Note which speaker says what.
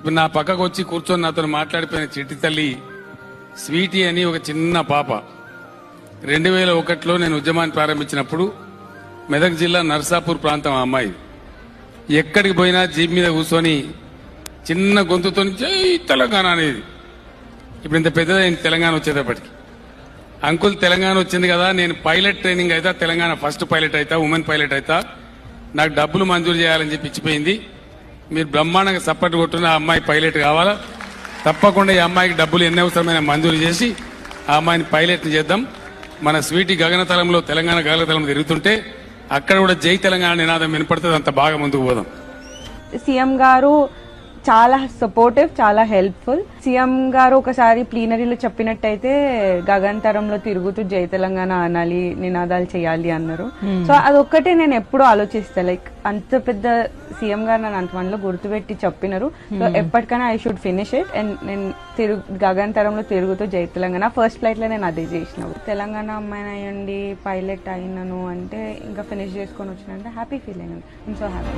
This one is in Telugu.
Speaker 1: ఇప్పుడు నా పక్కకు వచ్చి కూర్చొని నాతో మాట్లాడిపోయిన చిట్టి తల్లి స్వీటీ అని ఒక చిన్న పాప 2001లో నేను ఉద్యమాన్ని ప్రారంభించినప్పుడు మెదక్ జిల్లా నర్సాపూర్ ప్రాంతం ఆ అమ్మాయి ఎక్కడికి పోయినా జీప్ మీద కూర్చొని చిన్న గొంతుతో జై తెలంగాణ అనేది. ఇప్పుడు ఇంత పెద్దదైంది తెలంగాణ వచ్చేటప్పటికి. అంకుల్ తెలంగాణ వచ్చింది కదా, నేను పైలట్ ట్రైనింగ్ అయితే తెలంగాణ ఫస్ట్ పైలట్ అవుతా, ఉమెన్ పైలట్ అవుతా, నాకు డబ్బులు మంజూరు చేయాలని చెప్పి ఇచ్చిపోయింది. మీరు బ్రహ్మాండంగా సపోర్ట్ కొట్టున్న ఆ అమ్మాయి పైలట్ కావాలా, తప్పకుండా ఈ అమ్మాయికి డబ్బులు ఎన్ని అవసరమైన మంజూరు చేసి ఆ అమ్మాయిని పైలట్ని చేద్దాం. మన స్వీటీ గగనతలంలో తెలంగాణ గగనతలం తిరుగుతుంటే అక్కడ కూడా జై తెలంగాణ నినాదం వినపడుతుంది. అంత బాగా ముందుకు పోదాం.
Speaker 2: సీఎం గారు చాలా సపోర్టివ్, చాలా హెల్ప్ఫుల్. సీఎం గారు ఒకసారి ప్లీనరీలో చెప్పినట్టయితే గగనతరంలో తిరుగుతూ జై తెలంగాణ అనాలి, నినాదాలు చేయాలి అన్నారు. సో అదొక్కటే నేను ఎప్పుడూ ఆలోచిస్తా, లైక్ అంత పెద్ద సీఎం గారు నన్ను అంతమందిలో గుర్తుపెట్టి చెప్పినారు. సో ఎప్పటికైనా I should finish it. And నేను గగనతరంలో తిరుగుతూ జై తెలంగాణ ఫస్ట్ ఫ్లైట్ లో నేను అదే చేసిన. తెలంగాణ అమ్మాయిని అయ్యండి పైలట్ అయినాను అంటే ఇంకా ఫినిష్ చేసుకొని వచ్చినంటే హ్యాపీ ఫీల్ అయినాను. I'm so happy.